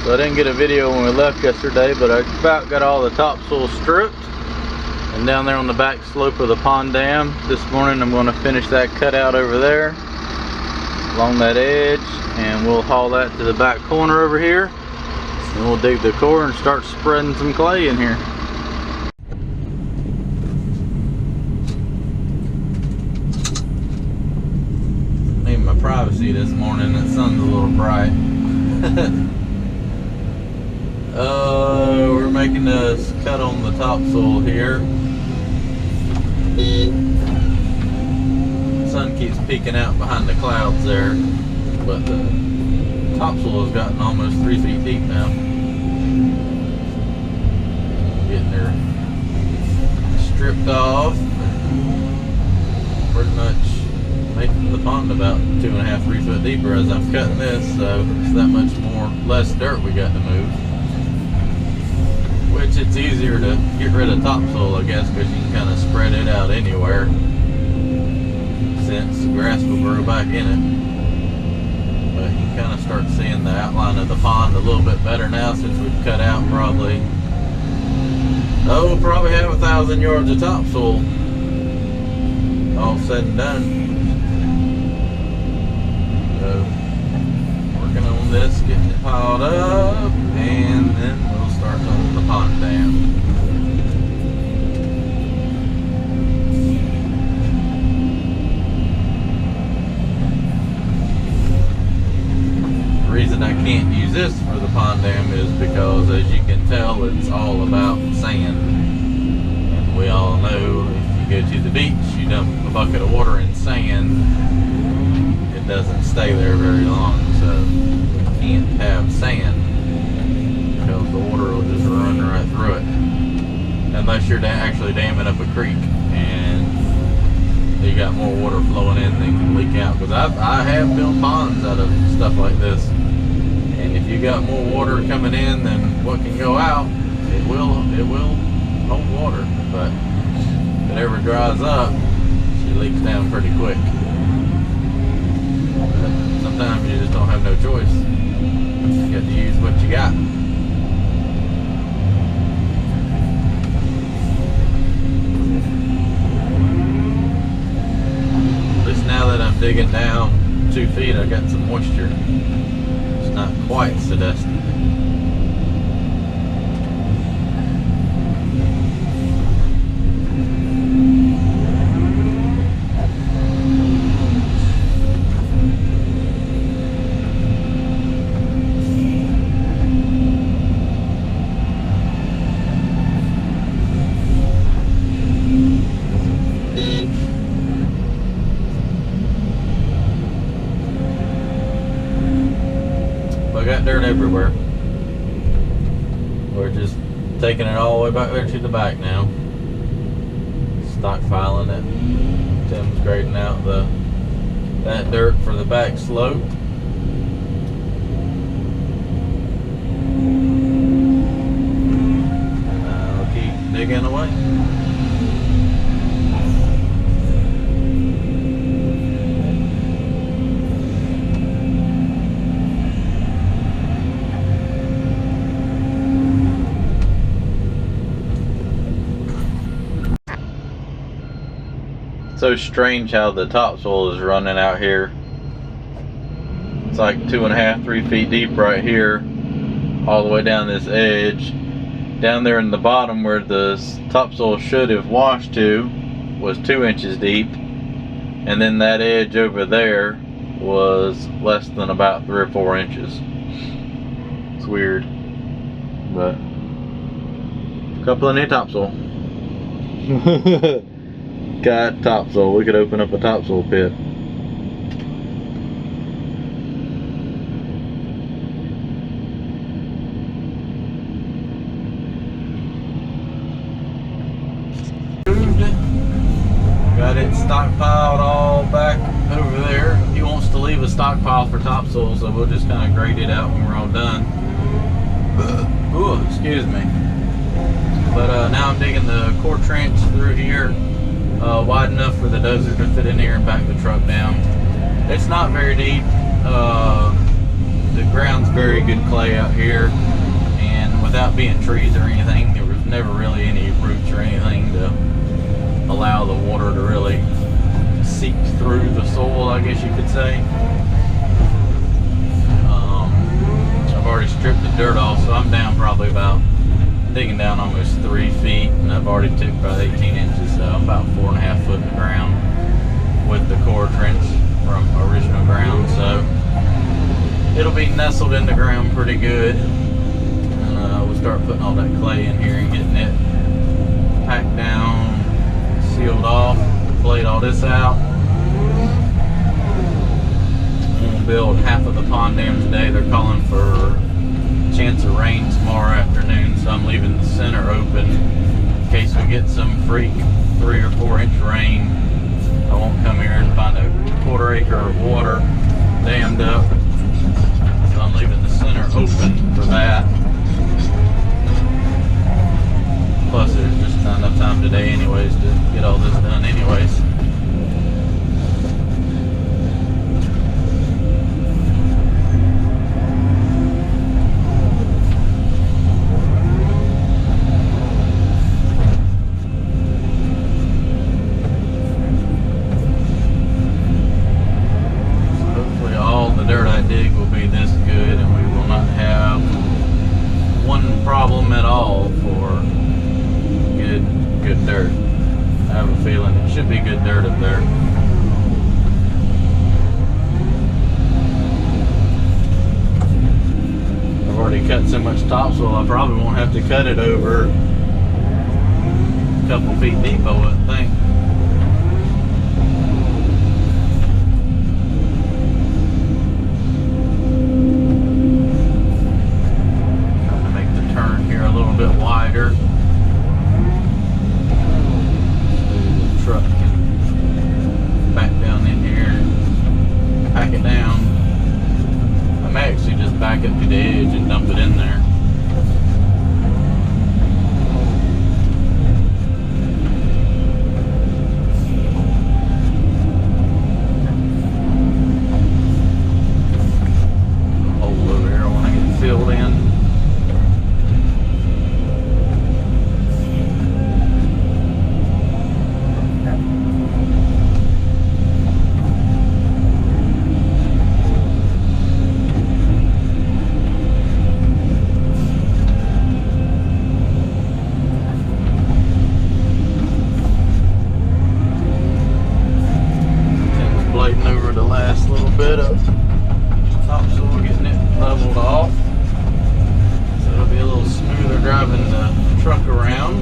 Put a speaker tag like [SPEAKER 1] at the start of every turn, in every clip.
[SPEAKER 1] So I didn't get a video when we left yesterday, but I about got all the topsoil stripped. And down there on the back slope of the pond dam, this morning I'm going to finish that cutout over there along that edge, and we'll haul that to the back corner over here, and we'll dig the core and start spreading some clay in here. Need my privacy this morning. The sun's a little bright. We're making this cut on the topsoil here. The sun keeps peeking out behind the clouds there, but the topsoil has gotten almost 3 feet deep now. Getting her stripped off. Pretty much making the pond about 2.5, 3 foot deeper as I'm cutting this, so it's that much less dirt we got to move. Which it's easier to get rid of topsoil, I guess, because you can kind of spread it out anywhere, since the grass will grow back in it. But you can kind of start seeing the outline of the pond a little bit better now, since we've cut out probably have 1,000 yards of topsoil all said and done. So working on this, getting it piled up, and then we'll start on the pond dam. The reason I can't use this for the pond dam is because, as you can tell, it's all about sand. And we all know if you go to the beach, you dump a bucket of water in sand, it doesn't stay there very long. So we can't have sand, because the water will just run right through it, unless you're actually damming up a creek and you got more water flowing in than can leak out. Because I have built ponds out of stuff like this, and if you got more water coming in than what can go out, it will hold water. But if it ever dries up, she leaks down pretty quick. But sometimes you just don't have no choice. You got to use what you got. At least now that I'm digging down 2 feet, I got some moisture. It's not quite so dusty. I got dirt everywhere. We're just taking it all the way back there to the back now. Stockpiling it. Tim's grading out that dirt for the back slope. I'll keep digging away. So strange how the topsoil is running out here. It's like 2.5, 3 feet deep right here, all the way down this edge. Down there in the bottom where the topsoil should have washed to was 2 inches deep, and then that edge over there was less than about 3 or 4 inches. It's weird, but a couple of new topsoil. Got topsoil. We could open up a topsoil pit. Got it stockpiled all back over there. He wants to leave a stockpile for topsoil, so we'll just kind of grade it out when we're all done. Ooh, excuse me. But now I'm digging the core trench through here. Wide enough for the dozer to fit in here and back the truck down. It's not very deep. The ground's very good clay out here, and without being trees or anything, there was never really any roots or anything to allow the water to really seep through the soil, I guess you could say. I've already stripped the dirt off, so I'm down probably about, digging down almost 3 feet, and I've already took about 18 inches, so I'm about 4.5 foot in the ground with the core trench from original ground. So it'll be nestled in the ground pretty good, and we'll start putting all that clay in here and getting it packed down, sealed off, blade all this out. We'll build half of the pond dam today. They're calling for chance of rain tomorrow afternoon, so I'm leaving the center open in case we get some freak 3 or 4 inch rain. I won't come here and find a 1/4 acre of water dammed up, so I'm leaving the center open for that. Plus there's just not enough time today anyways to get all this done anyways. Problem at all for good dirt. I have a feeling it should be good dirt up there. I've already cut so much topsoil, I probably won't have to cut it over a couple feet deep, I would think. Bit wider so the truck can back down in here and pack it down. I may actually just back up to the edge and dump it in there. Hole over here I want to get filled in. Over the last little bit of topsoil, getting it leveled off, so it'll be a little smoother driving the truck around.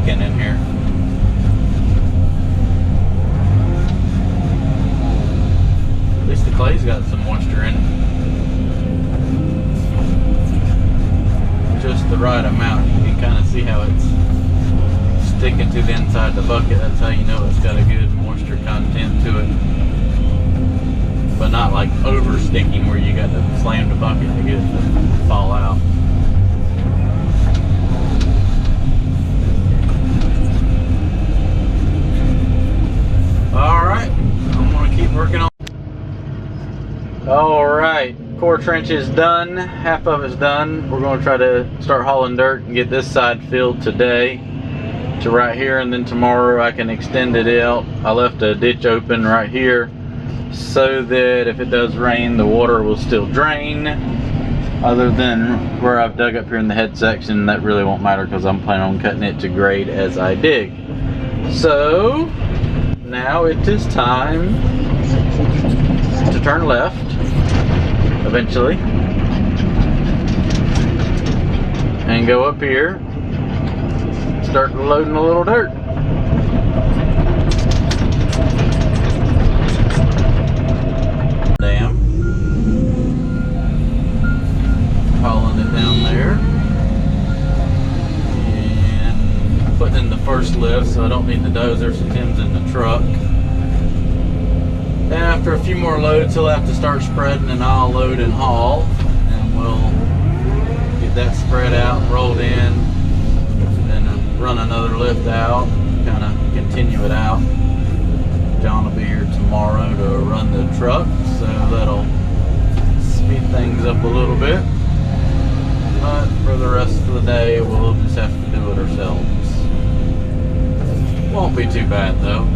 [SPEAKER 1] In here. At least the clay's got some moisture in it. Just the right amount. You can kind of see how it's sticking to the inside of the bucket. That's how you know it's got a good moisture content to it. But not like over sticking where you got to slam the bucket to get it to fall out. Alright, I'm going to keep working on. Alright, core trench is done. Half of it's done. We're going to try to start hauling dirt and get this side filled today to right here, and then tomorrow I can extend it out. I left a ditch open right here so that if it does rain, the water will still drain. Other than where I've dug up here in the head section, that really won't matter because I'm planning on cutting it to grade as I dig. So now it is time to turn left eventually and go up here, start loading a little dirt. Dam, hauling it down there. wasn't in the first lift, so I don't need the dozer, so Tim's in the truck. And after a few more loads, he'll have to start spreading, and I'll load and haul, and we'll get that spread out, rolled in, then run another lift out, kind of continue it out. John will be here tomorrow to run the truck, so that'll speed things up a little bit. But for the rest of the day, we'll just have to do it ourselves. Won't be too bad though.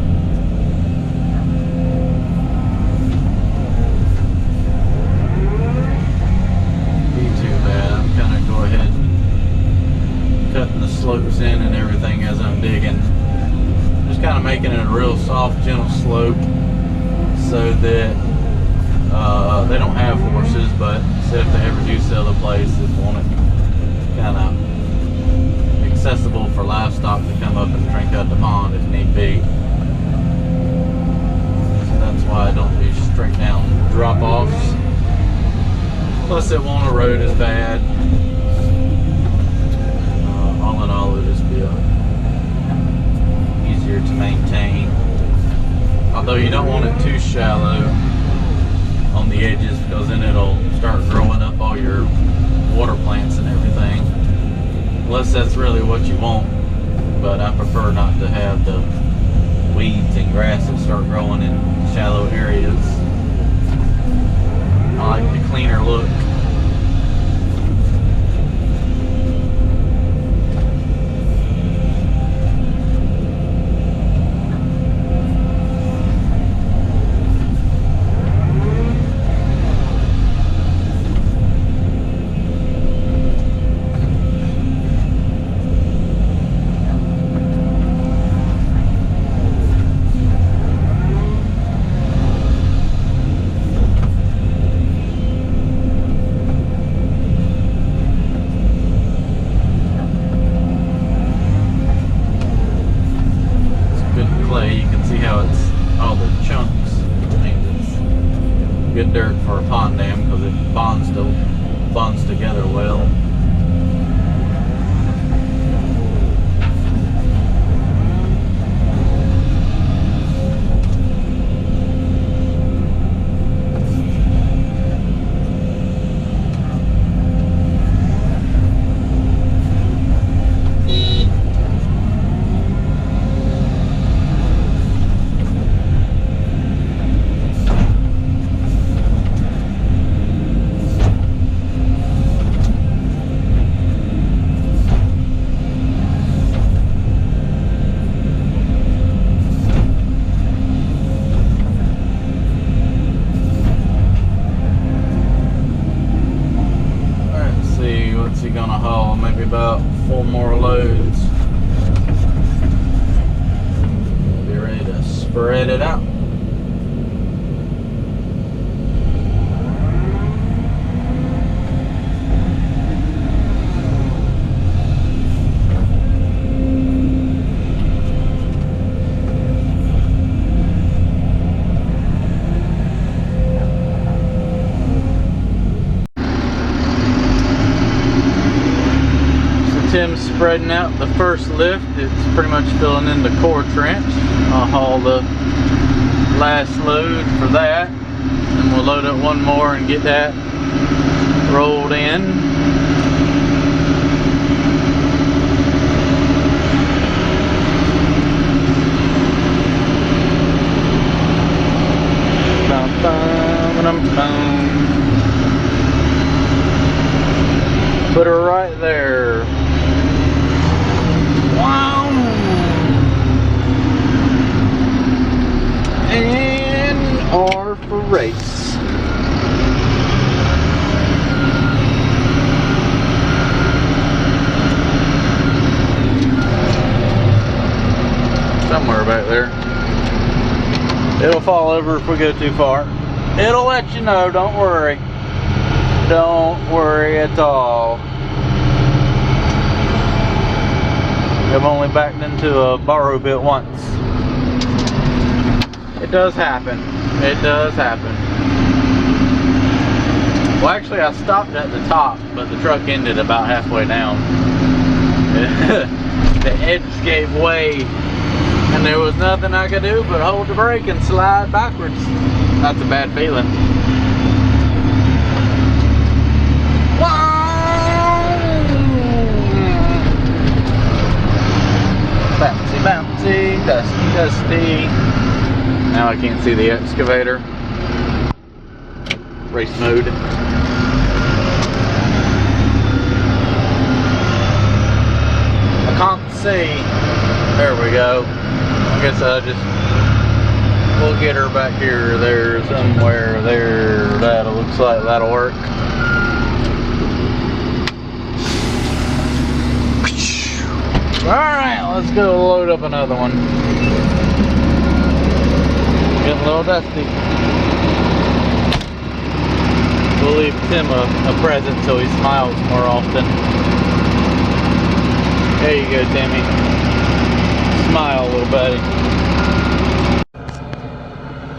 [SPEAKER 1] I'm kind of go ahead and cutting the slopes in and everything as I'm digging. Just kind of making it a real soft, gentle slope so that they don't have horses, but say if they ever do sell the place, they want it kind of accessible for livestock to come up and drink out the pond if need be. So that's why I don't do straight down drop-offs. Plus it won't erode as bad. All in all, it'll just be easier to maintain. Although you don't want it too shallow on the edges, because then it'll start growing up all your water plants and everything. Unless that's really what you want. But I prefer not to have the weeds and grass that start growing in shallow areas. I like the cleaner look. You can see how it's all the chunks. I mean, it's good dirt for a pond dam because it bonds together well. Gonna haul maybe about 4 more loads. Be ready to spread it out. Tim's spreading out the first lift. It's pretty much filling in the core trench. I'll haul the last load for that, and we'll load up one more and get that rolled in. Put her right there. Wow. And R for race. Somewhere back there. It'll fall over if we go too far. It'll let you know, don't worry. Don't worry at all. I've only backed into a borrow bit once. It does happen. It does happen. Well, actually, I stopped at the top, but the truck ended about halfway down. the edge gave way, and there was nothing I could do but hold the brake and slide backwards. That's a bad feeling. Bouncy, bouncy, dusty, dusty. Now I can't see the excavator. Race mode. I can't see. There we go. I guess we'll get her back here or there somewhere. There, that looks like that'll work. Alright, let's go load up another one. Getting a little dusty. We'll leave Tim a present so he smiles more often. There you go, Timmy. Smile, little buddy.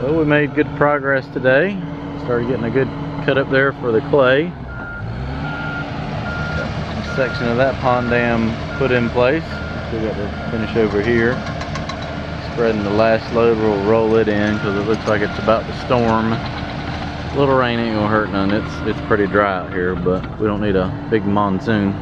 [SPEAKER 1] Well, we made good progress today. Started getting a good cut up there for the clay. Got a section of that pond dam put in place. Still got to finish over here. Spreading the last load, we'll roll it in because it looks like it's about to storm. A little rain ain't gonna hurt none. It's pretty dry out here, but we don't need a big monsoon.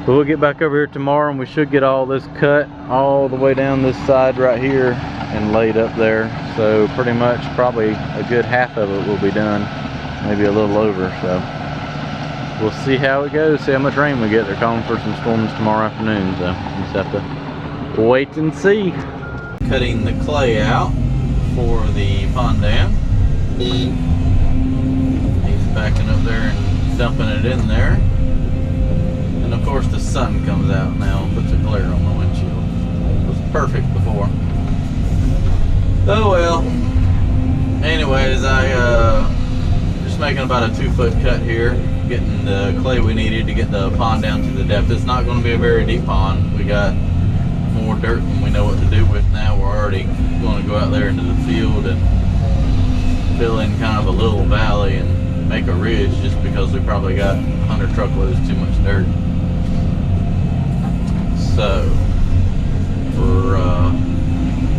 [SPEAKER 1] But we'll get back over here tomorrow and we should get all this cut all the way down this side right here and laid up there. So pretty much probably a good half of it will be done, maybe a little over. So we'll see how it goes, see how much rain we get. They're calling for some storms tomorrow afternoon, so we just have to wait and see. Cutting the clay out for the pond dam. He's backing up there and dumping it in there. And of course the sun comes out now and puts a glare on the windshield. It was perfect before. Oh well. Anyways, just making about a 2-foot cut here, getting the clay we needed to get the pond down to the depth. It's not going to be a very deep pond. We got more dirt than we know what to do with now. We're already going to go out there into the field and fill in kind of a little valley and make a ridge just because we probably got 100 truckloads too much dirt. So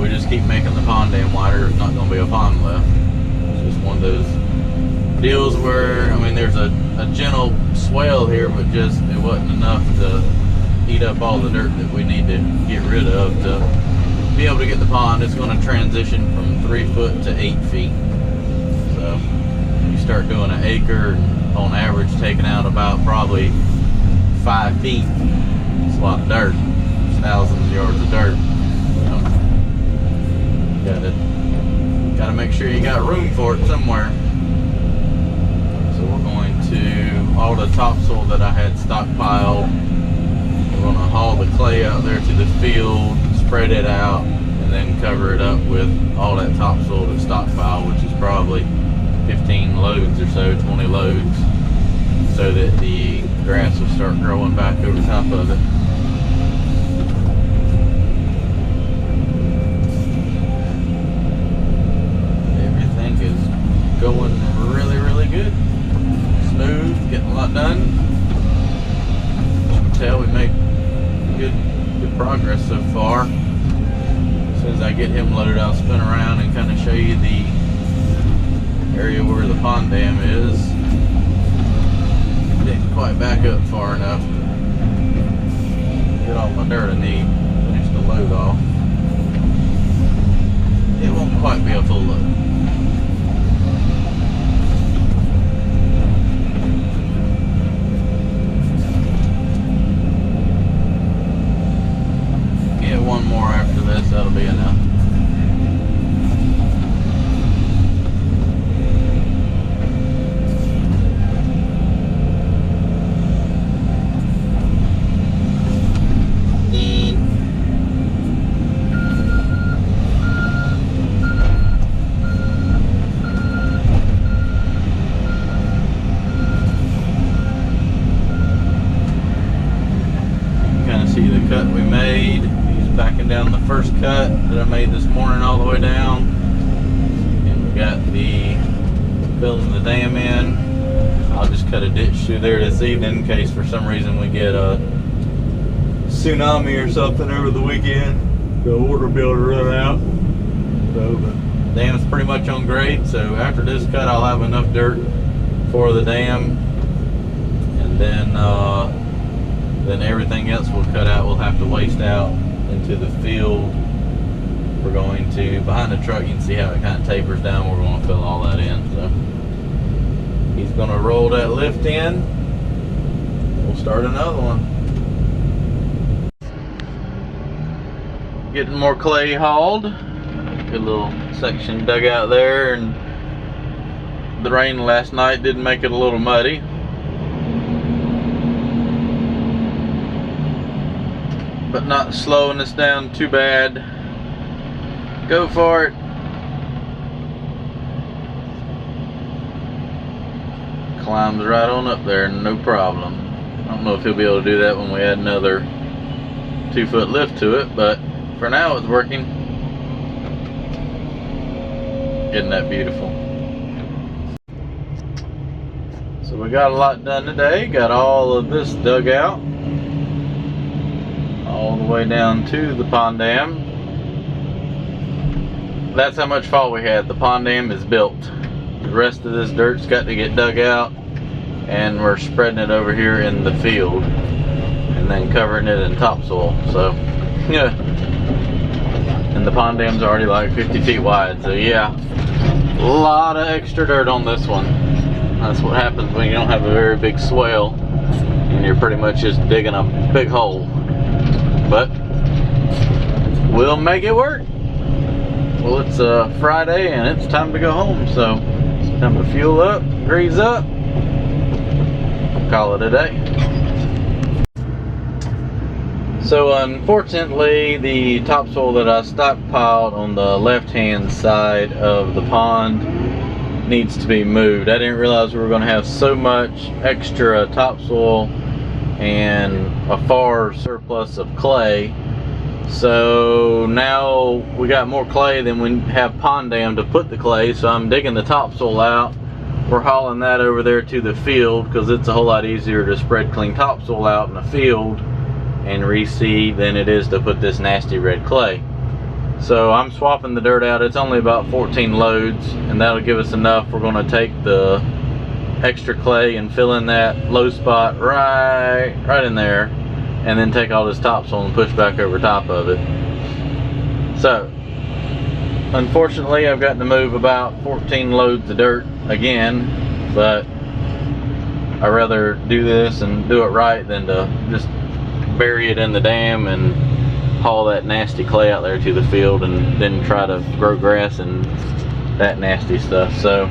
[SPEAKER 1] we just keep making the pond dam wider. There's not going to be a pond left. It's just one of those deals where, I mean, there's a gentle swell here, but just it wasn't enough to eat up all the dirt that we need to get rid of to be able to get the pond. It's going to transition from 3 foot to 8 feet. So you start doing an acre, on average taking out about probably 5 feet. It's a lot of dirt. It's thousands of yards of dirt. Gotta make sure you got room for it somewhere. So we're going to, all the topsoil that I had stockpiled, we're going to haul the clay out there to the field, spread it out, and then cover it up with all that topsoil to stockpile, which is probably 15 loads or so, 20 loads, so that the grass will start growing back over top of it. Everything is going really, really good. Smooth, getting a lot done. As you can tell, we made good progress so far. As soon as I get him loaded, I'll spin around and kind of show you the area where the pond dam is. Didn't quite back up far enough to get all my dirt I need. Finish the load off. It won't quite be a full load. Get one more after this, that'll be enough. See the cut we made. He's backing down the first cut that I made this morning all the way down, and we got the filling the dam in. I'll just cut a ditch through there this evening in case for some reason we get a tsunami or something over the weekend. The water bill to run out. So the dam's pretty much on grade. So after this cut, I'll have enough dirt for the dam, and then everything else we'll cut out. We'll have to waste out into the field. We're going to, behind the truck, you can see how it kind of tapers down. We're going to fill all that in. So he's going to roll that lift in. We'll start another one. Getting more clay hauled. Good little section dug out there, and the rain last night did make it a little muddy. But not slowing us down too bad. Go for it. Climbs right on up there, no problem. I don't know if he'll be able to do that when we add another 2-foot lift to it, but for now it's working. Isn't that beautiful? So we got a lot done today. Got all of this dug out, all the way down to the pond dam. That's how much fall we had. The pond dam is built. The rest of this dirt's got to get dug out, and we're spreading it over here in the field and then covering it in topsoil. So yeah, and the pond dam's already like 50 feet wide, so yeah, a lot of extra dirt on this one. That's what happens when you don't have a very big swale and you're pretty much just digging a big hole. But we'll make it work. Well, it's Friday and it's time to go home, so it's time to fuel up, grease up, call it a day. So unfortunately, the topsoil that I stockpiled on the left-hand side of the pond needs to be moved. I didn't realize we were going to have so much extra topsoil and a far surplus of clay. So now we got more clay than we have pond dam to put the clay, so I'm digging the topsoil out. We're hauling that over there to the field because it's a whole lot easier to spread clean topsoil out in the field and reseed than it is to put this nasty red clay. So I'm swapping the dirt out. It's only about 14 loads, and that'll give us enough. We're going to take the extra clay and fill in that low spot right in there, and then take all this topsoil and push back over top of it. So unfortunately, I've got to move about 14 loads of dirt again, but I'd rather do this and do it right than to just bury it in the dam and haul that nasty clay out there to the field and then try to grow grass and that nasty stuff. So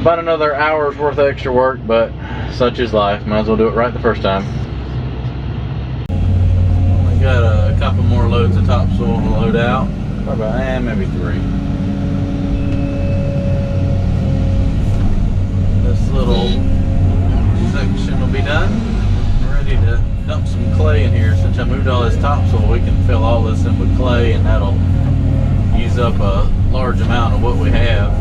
[SPEAKER 1] about another hour's worth of extra work, but such is life. Might as well do it right the first time. We got a couple more loads of topsoil to load out. Probably maybe 3. This little section will be done. We're ready to dump some clay in here. Since I moved all this topsoil, we can fill all this in with clay, and that'll use up a large amount of what we have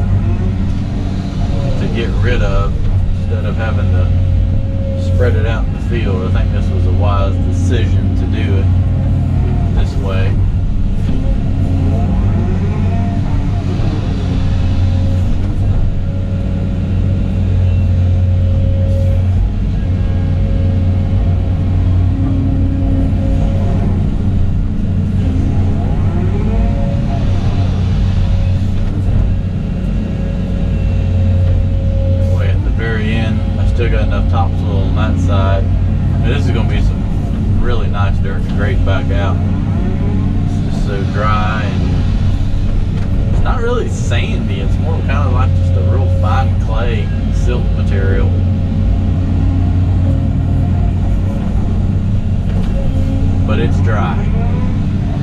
[SPEAKER 1] to get rid of instead of having to spread it out in the field. I think this was a wise decision to do it this way. Still got enough topsoil on that side. And this is going to be some really nice dirt to grade back out. It's just so dry, and it's not really sandy. It's more kind of like just a real fine clay silt material. But it's dry.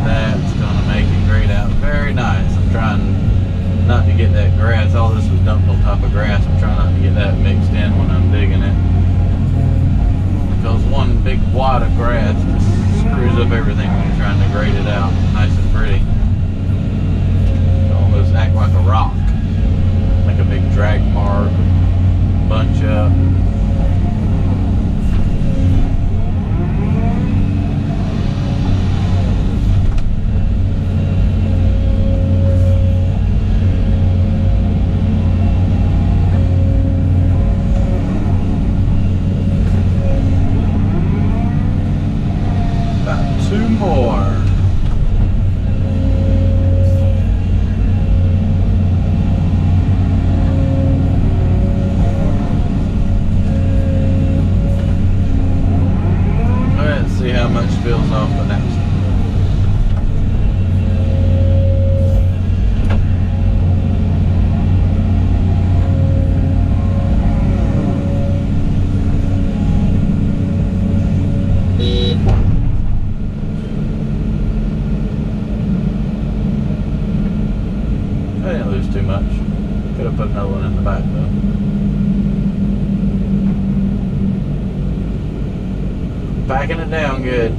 [SPEAKER 1] That's going to make it grade out very nice. I'm trying not to get that grass. All this was dumped on top of grass. I'm trying not to get that mixed in when I'm digging it, because one big wad of grass just screws up everything when you're trying to grade it out nice and pretty. It almost act like a rock, like a big drag mark, bunch up. much spills off the next one. I didn't lose too much. Could have put another one in the back though. Packing it down good.